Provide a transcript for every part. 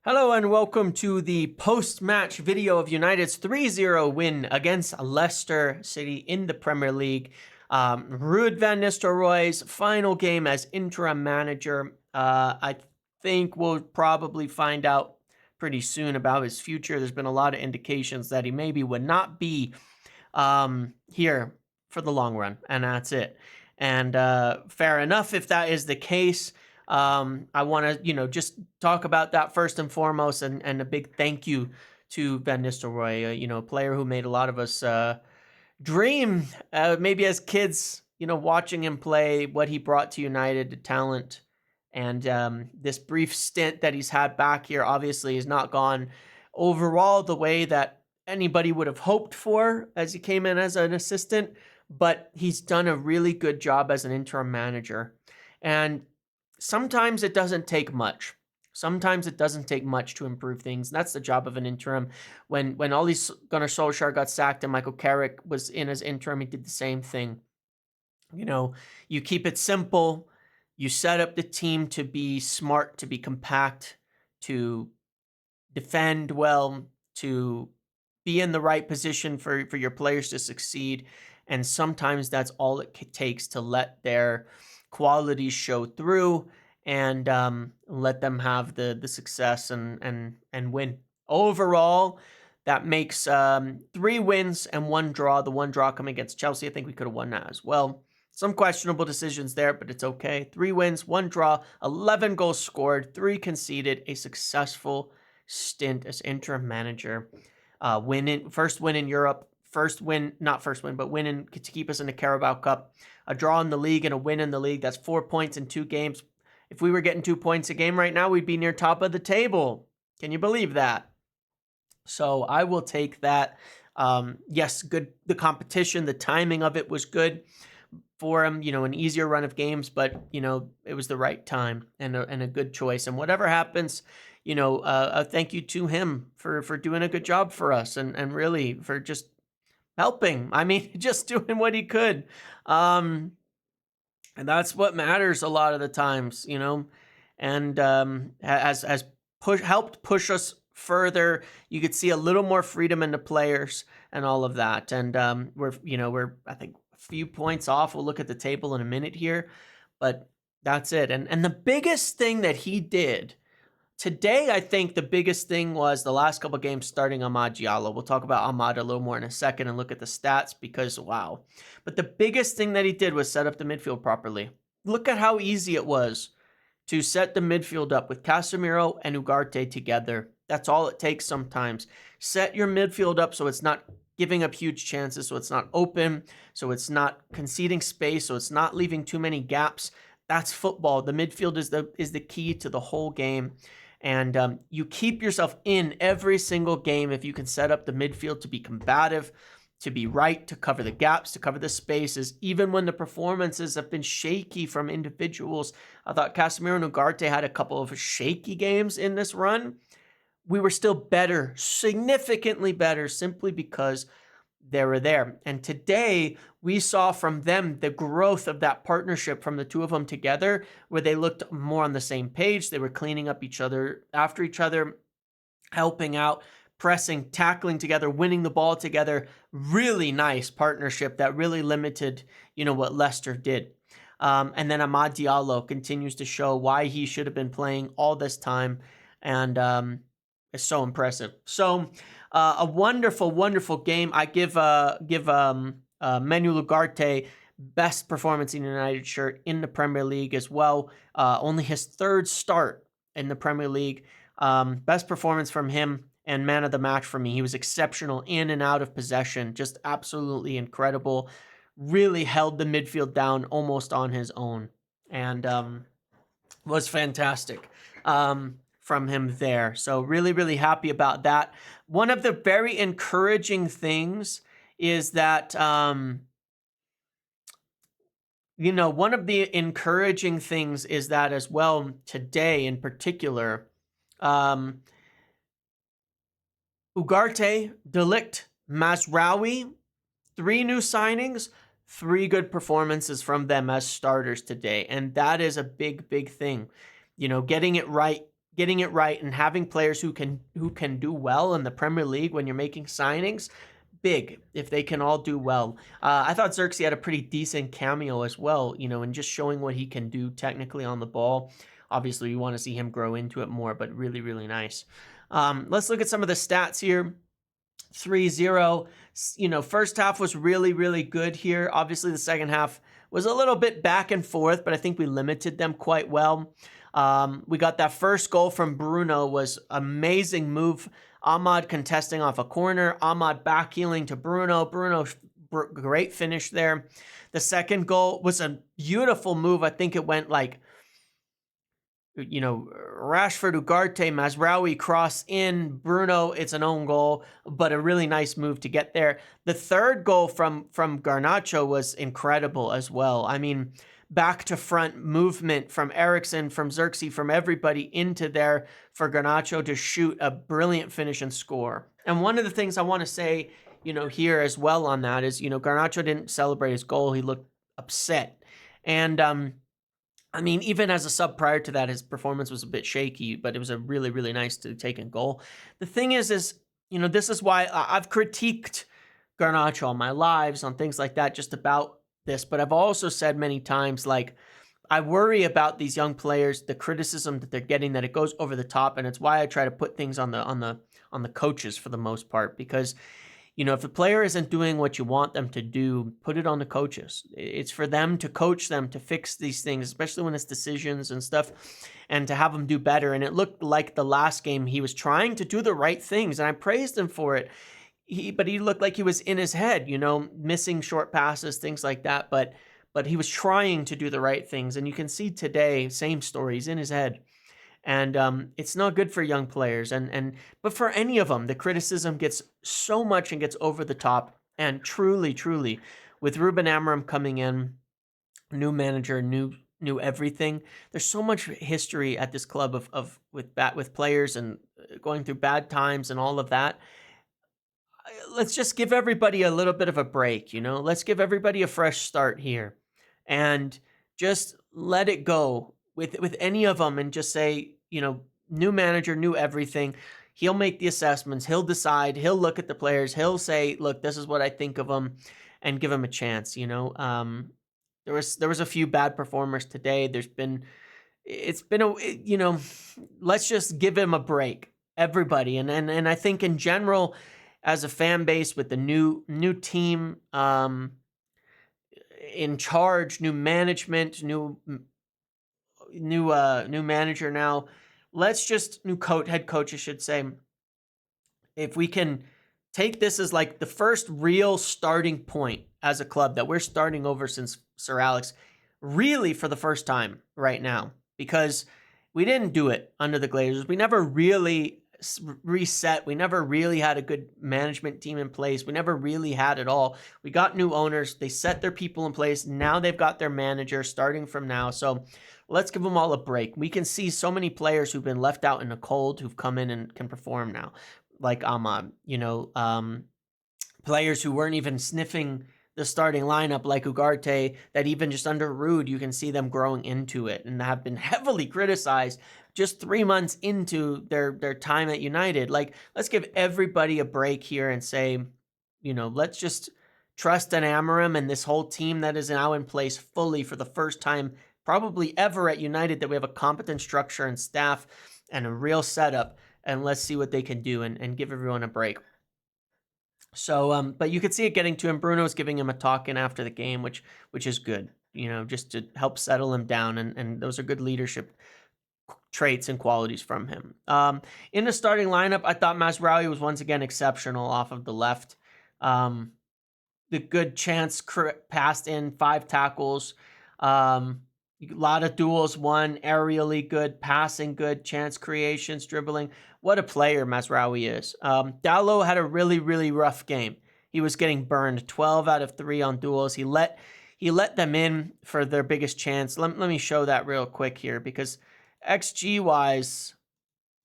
Hello and welcome to the post-match video of United's 3-0 win against Leicester City in the Premier League. Ruud van Nistelrooy's final game as interim manager. I think we'll probably find out pretty soon about his future. There's been a lot of indications that he maybe would not be here for the long run, and that's it. And fair enough if that is the case. I want to, just talk about that first and foremost, and a big thank you to Van Nistelrooy, a player who made a lot of us dream, maybe as kids, watching him play, what he brought to United, the talent, and this brief stint that he's had back here obviously has not gone overall the way that anybody would have hoped for as he came in as an assistant, but he's done a really good job as an interim manager. And sometimes it doesn't take much. Sometimes it doesn't take much to improve things. And that's the job of an interim. When Ole Gunnar Solskjaer got sacked and Michael Carrick was in as interim, he did the same thing. You keep it simple. You set up the team to be smart, to be compact, to defend well, to be in the right position for your players to succeed. And sometimes that's all it takes to let their qualities show through and let them have the success and win. Overall, that makes 3 wins and 1 draw. The 1 draw coming against Chelsea. I think we could have won that as well. Some questionable decisions there, but it's okay. 3 wins, 1 draw, 11 goals scored, 3 conceded, a successful stint as interim manager. First win in Europe. Win to keep us in the Carabao Cup. A draw in the league and a win in the league. That's 4 points in 2 games. If we were getting 2 points a game right now, we'd be near top of the table. Can you believe that? So I will take that. Yes, good. The competition, the timing of it was good for him. An easier run of games, but it was the right time and a good choice. And whatever happens, a thank you to him for doing a good job for us and really for just helping. I mean, just doing what he could. And that's what matters a lot of the times, and has helped push us further. You could see a little more freedom in the players and all of that. And we're I think a few points off. We'll look at the table in a minute here, but that's it. And the biggest thing that he did today, I think the biggest thing was the last couple of games starting Amad Diallo. We'll talk about Amad a little more in a second and look at the stats because, wow. But the biggest thing that he did was set up the midfield properly. Look at how easy it was to set the midfield up with Casemiro and Ugarte together. That's all it takes sometimes. Set your midfield up so it's not giving up huge chances, so it's not open, so it's not conceding space, so it's not leaving too many gaps. That's football. The midfield is the key to the whole game. And you keep yourself in every single game if you can set up the midfield to be combative, to be right, to cover the gaps, to cover the spaces, even when the performances have been shaky from individuals. I thought Casemiro and Ugarte had a couple of shaky games in this run. We were still better, significantly better, simply because they were there. And today, we saw from them the growth of that partnership from the two of them together, where they looked more on the same page. They were cleaning up each other after each other, helping out, pressing, tackling together, winning the ball together. Really nice partnership that really limited, what Leicester did. And then Amad Diallo continues to show why he should have been playing all this time. And it's so impressive. So a wonderful, wonderful game. I give Manuel Ugarte best performance in United shirt in the Premier League as well. Only his 3rd start in the Premier League. Best performance from him and man of the match for me. He was exceptional in and out of possession. Just absolutely incredible. Really held the midfield down almost on his own. And was fantastic from him there. So really, really happy about that. One of the very encouraging things is that, as well today in particular, Ugarte, De Ligt, Mazraoui, 3 new signings, 3 good performances from them as starters today. And that is a big, big thing. Getting it right, getting it right and having players who can do well in the Premier League when you're making signings, big if they can all do well. I thought Xerxes had a pretty decent cameo as well, and just showing what he can do technically on the ball. Obviously, we want to see him grow into it more, but really, really nice. Let's look at some of the stats here. 3-0. First half was really, really good here. Obviously, the second half was a little bit back and forth, but I think we limited them quite well. We got that first goal from Bruno, was amazing move. Ahmad contesting off a corner. Ahmad backheeling to Bruno. Bruno, great finish there. The second goal was a beautiful move. I think it went like, Rashford, Ugarte, Mazraoui cross in. Bruno, it's an own goal, but a really nice move to get there. The third goal from Garnacho was incredible as well. I mean, back to front movement from Eriksen, from Xerxes, from everybody into there for Garnacho to shoot a brilliant finish and score. And one of the things I want to say, here as well on that is, Garnacho didn't celebrate his goal. He looked upset. And, I mean, even as a sub prior to that, his performance was a bit shaky, but it was a really, really nice to taken goal. The thing is, this is why I've critiqued Garnacho on my lives, on things like that, just about this. But I've also said many times, like, I worry about these young players, the criticism that they're getting, that it goes over the top, and it's why I try to put things on the coaches for the most part, because if the player isn't doing what you want them to do, put it on the coaches. It's for them to coach them to fix these things, especially when it's decisions and stuff, and to have them do better. And it looked like the last game he was trying to do the right things, and I praised him for it. But he looked like he was in his head, missing short passes, things like that. But he was trying to do the right things, and you can see today, same story, he's in his head. And it's not good for young players. But for any of them, the criticism gets so much and gets over the top. And truly, truly, with Ruben Amorim coming in, new manager, new everything, there's so much history at this club with players and going through bad times and all of that. Let's just give everybody a little bit of a break, Let's give everybody a fresh start here. And just let it go with any of them and just say, new manager, new everything. He'll make the assessments. He'll decide. He'll look at the players. He'll say, look, this is what I think of them, and give them a chance. There was a few bad performers today. Let's just give him a break, everybody. And I think in general, as a fan base with the new team in charge, new management, new manager now. Let's just head coach, I should say. If we can take this as like the first real starting point as a club that we're starting over since Sir Alex, really for the first time right now, because we didn't do it under the Glazers. We never really reset. We never really had a good management team in place. We never really had it all. We got new owners. They set their people in place. Now they've got their manager starting from now. So let's give them all a break. We can see so many players who've been left out in the cold who've come in and can perform now, like Ahmad, players who weren't even sniffing the starting lineup, like Ugarte, that even just under Ruud, you can see them growing into it and have been heavily criticized just 3 months into their time at United. Like, let's give everybody a break here and say, let's just trust in Amorim and this whole team that is now in place fully for the first time probably ever at United, that we have a competent structure and staff and a real setup, and let's see what they can do and give everyone a break. So, but you could see it getting to him. Bruno's giving him a talk in after the game, which is good, just to help settle him down, and those are good leadership traits and qualities from him. In the starting lineup, I thought Mazraoui was once again exceptional off of the left. The good chance passed in, 5 tackles, a lot of duels won, aerially good, passing good, chance creations, dribbling. What a player Mazraoui is. Dalot had a really, really rough game. He was getting burned 12 out of 3 on duels. He let them in for their biggest chance. Let me show that real quick here, because XG wise,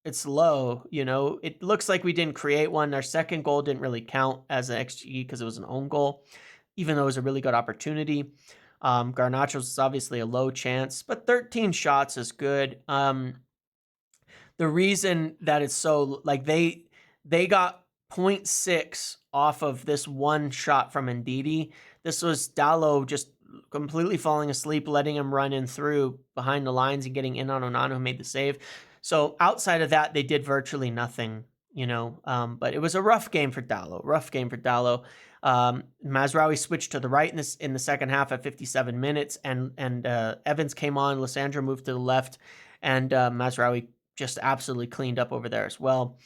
it's low. It looks like we didn't create one. Our second goal didn't really count as an XG because it was an own goal, even though it was a really good opportunity. Garnacho's is obviously a low chance, but 13 shots is good. the reason that it's so, like, they got 0.6 off of this one shot from Ndidi. This was Dalot just completely falling asleep, letting him run in through behind the lines and getting in on Onana, who made the save. So outside of that, they did virtually nothing, but it was a rough game for Dalot. Mazraoui switched to the right in the second half at 57 minutes, and Evans came on. Lissandro moved to the left, and Mazraoui just absolutely cleaned up over there as well.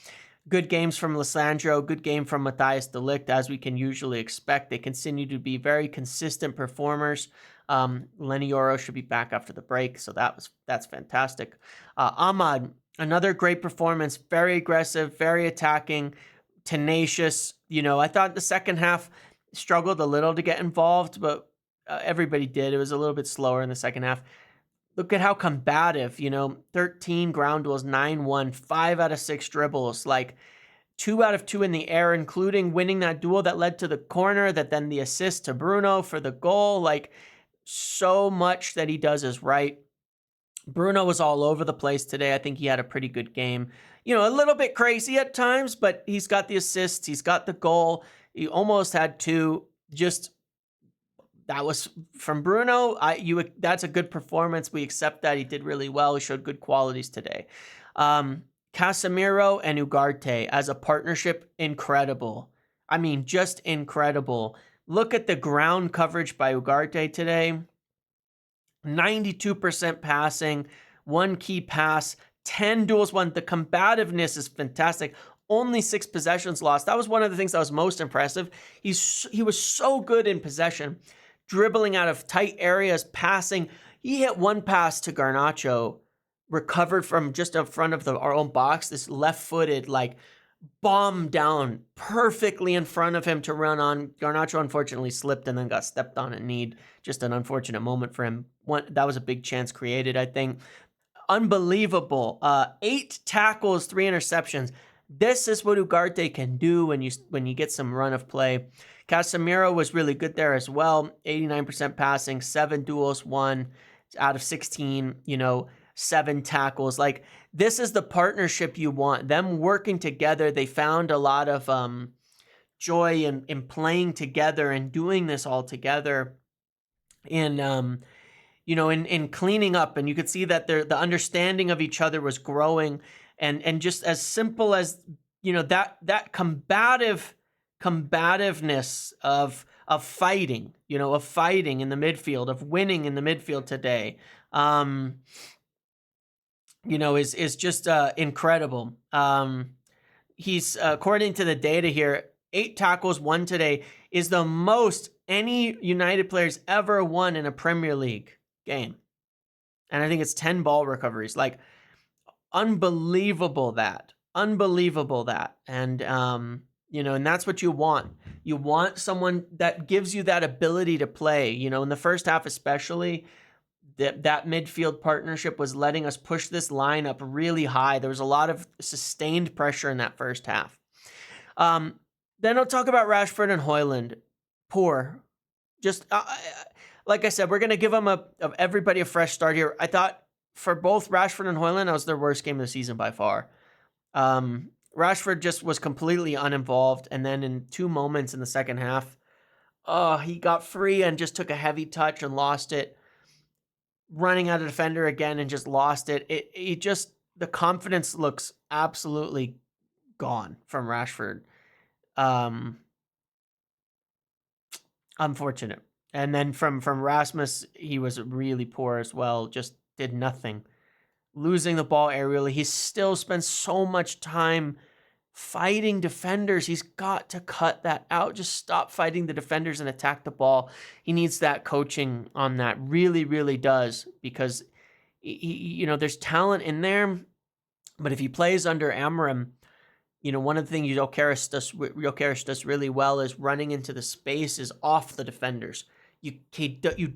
Good games from Lissandro, good game from Matthijs de Ligt, as we can usually expect. They continue to be very consistent performers. Lenny Yoro should be back after the break, so that's fantastic. Ahmad, another great performance, very aggressive, very attacking, tenacious. I thought the second half struggled a little to get involved, but everybody did. It was a little bit slower in the second half. Look at how combative, 13 ground duels, 9-1, 5 out of 6 dribbles, like 2 out of 2 in the air, including winning that duel that led to the corner, that then the assist to Bruno for the goal. Like, so much that he does is right. Bruno was all over the place today. I think he had a pretty good game. A little bit crazy at times, but he's got the assists. He's got the goal. He almost had 2. That was from Bruno. That's a good performance. We accept that. He did really well. He showed good qualities today. Casemiro and Ugarte as a partnership, incredible. I mean, just incredible. Look at the ground coverage by Ugarte today. 92% passing, 1 key pass, 10 duels won. The combativeness is fantastic. Only 6 possessions lost. That was one of the things that was most impressive. He was so good in possession, dribbling out of tight areas, passing. He hit 1 pass to Garnacho, recovered from just in front of our own box. This left-footed, bomb down perfectly in front of him to run on. Garnacho unfortunately slipped and then got stepped on at need. Just an unfortunate moment for him. That was a big chance created, I think. Unbelievable. 8 tackles, 3 interceptions. This is what Ugarte can do when you get some run of play. Casemiro was really good there as well. 89% passing, 7 duels, 1 out of 16, 7 tackles. This is the partnership you want. Them working together. They found a lot of joy in playing together and doing this all together in cleaning up. And you could see that the understanding of each other was growing. And just as simple as, that combativeness of fighting, of fighting in the midfield, of winning in the midfield today, is just incredible. He's, according to the data here, 8 tackles won today is the most any United players ever won in a Premier League game. And I think it's 10 ball recoveries. Unbelievable that. And, and that's what you want. You want someone that gives you that ability to play, in the first half especially. That midfield partnership was letting us push this line up really high. There was a lot of sustained pressure in that first half. Then I'll talk about Rashford and Højlund. Poor. Just, like I said, we're going to give them everybody a fresh start here. I thought for both Rashford and Højlund, that was their worst game of the season by far. Rashford just was completely uninvolved. And then in 2 moments in the second half, he got free and just took a heavy touch and lost it. Running out of defender again and just lost it. The confidence looks absolutely gone from Rashford. Unfortunate. And then from Rasmus, he was really poor as well. Just did nothing. Losing the ball aerially. He still spends so much time fighting defenders. He's got to cut that out. Just stop fighting the defenders and attack the ball. He needs that coaching on that. Really, really does. Because, there's talent in there. But if he plays under Amorim, one of the things Ugarte does really well is running into the spaces off the defenders. You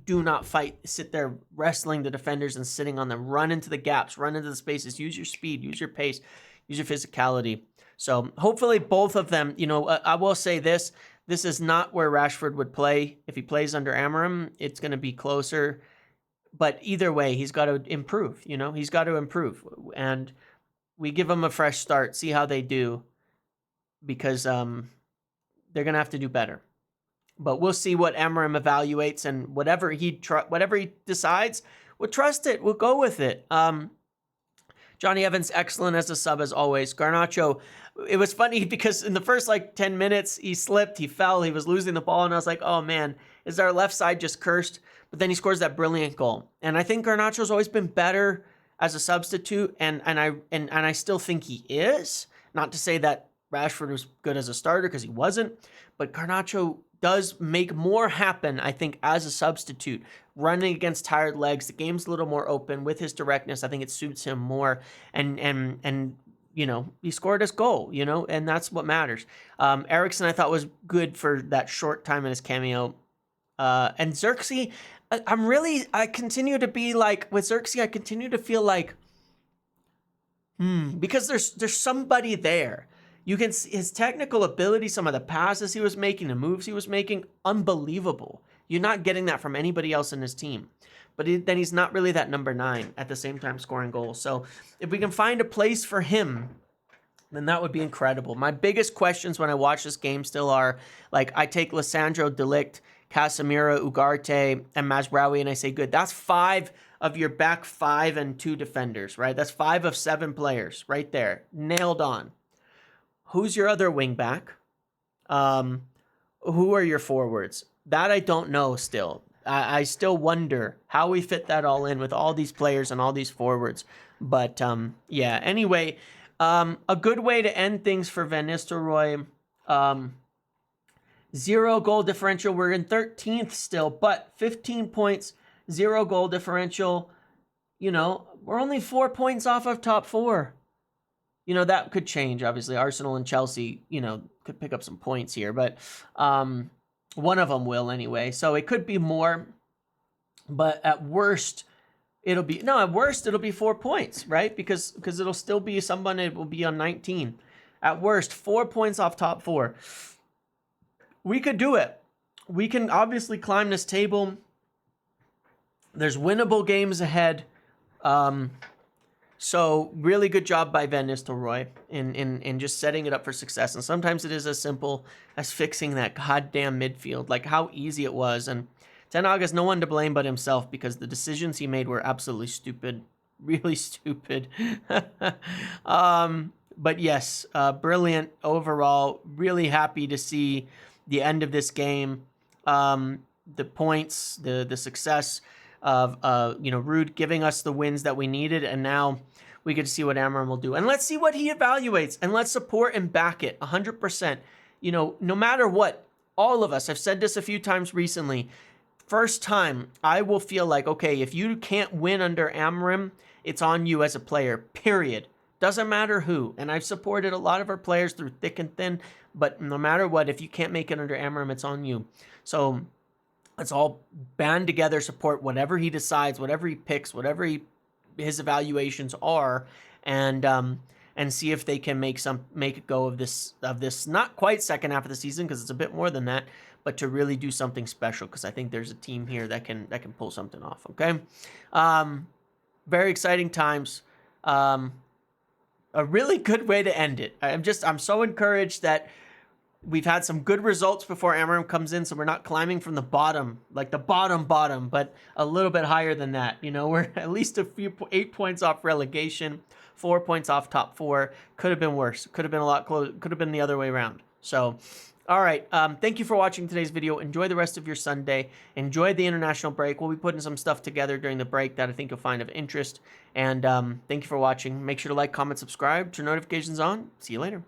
do not sit there wrestling the defenders and sitting on them. Run into the gaps, run into the spaces. Use your speed, use your pace, use your physicality. So hopefully both of them, I will say this is not where Rashford would play. If he plays under Amorim, it's going to be closer. But either way, he's got to improve, he's got to improve. And we give them a fresh start, see how they do, because they're going to have to do better. But we'll see what Amorim evaluates, and whatever he decides, we'll trust it. We'll go with it. Johnny Evans, excellent as a sub as always. Garnacho, it was funny because in the first 10 minutes, he slipped, he fell, he was losing the ball, and I was like, oh man, is our left side just cursed? But then he scores that brilliant goal. And I think Garnacho's always been better as a substitute, and I still think he is. Not to say that Rashford was good as a starter, because he wasn't, but Garnacho does make more happen, I think, as a substitute. Running against tired legs, the game's a little more open with his directness. I think it suits him more, and he scored his goal, and that's what matters. Eriksen, I thought, was good for that short time in his cameo. And Xerxes, I continue to be like, with Xerxes, I continue to feel like, because there's somebody there. You can see his technical ability, some of the passes he was making, the moves he was making, unbelievable. You're not getting that from anybody else in his team. But then he's not really that number 9 at the same time scoring goals. So if we can find a place for him, then that would be incredible. My biggest questions when I watch this game still are, I take Lissandro, De Ligt, Casemiro, Ugarte, and Mazraoui, and I say, good. That's 5 of your back 5 and 2 defenders, right? That's 5 of 7 players right there. Nailed on. Who's your other wing back? Who are your forwards? That I don't know still. I still wonder how we fit that all in with all these players and all these forwards. But, yeah, anyway, a good way to end things for Van Nistelrooy. 0 goal differential. We're in 13th still, but 15 points, 0 goal differential. We're only 4 points off of top 4. That could change, obviously. Arsenal and Chelsea, could pick up some points here, but one of them will anyway. So it could be more, but at worst, it'll be 4 points, right? Because it'll still be someone, it will be on 19. At worst, 4 points off top 4. We could do it. We can obviously climb this table. There's winnable games ahead. So really good job by Van Nistelrooy in just setting it up for success. And sometimes it is as simple as fixing that goddamn midfield, like how easy it was. And Ten Hag has no one to blame but himself, because the decisions he made were absolutely stupid, really stupid. But yes, brilliant overall. Really happy to see the end of this game, the points, the success of Ruud giving us the wins that we needed, and now we get to see what Amorim will do. And let's see what he evaluates, and let's support and back it 100%. No matter what, all of us, I've said this a few times recently, first time I will feel like, okay, if you can't win under Amorim, it's on you as a player, period. Doesn't matter who. And I've supported a lot of our players through thick and thin, but no matter what, if you can't make it under Amorim, it's on you. So let's all band together, support whatever he decides, whatever he picks, whatever his evaluations are, and see if they can make it go of this not quite second half of the season, because it's a bit more than that, but to really do something special, because I think there's a team here that can pull something off. Okay, very exciting times. A really good way to end it. I'm so encouraged that we've had some good results before Amorim comes in, so we're not climbing from the bottom, like the bottom, but a little bit higher than that. We're at least 8 points off relegation, 4 points off top 4. Could have been worse. Could have been a lot close. Could have been the other way around. So, all right. Thank you for watching today's video. Enjoy the rest of your Sunday. Enjoy the international break. We'll be putting some stuff together during the break that I think you'll find of interest. And thank you for watching. Make sure to like, comment, subscribe, turn notifications on. See you later.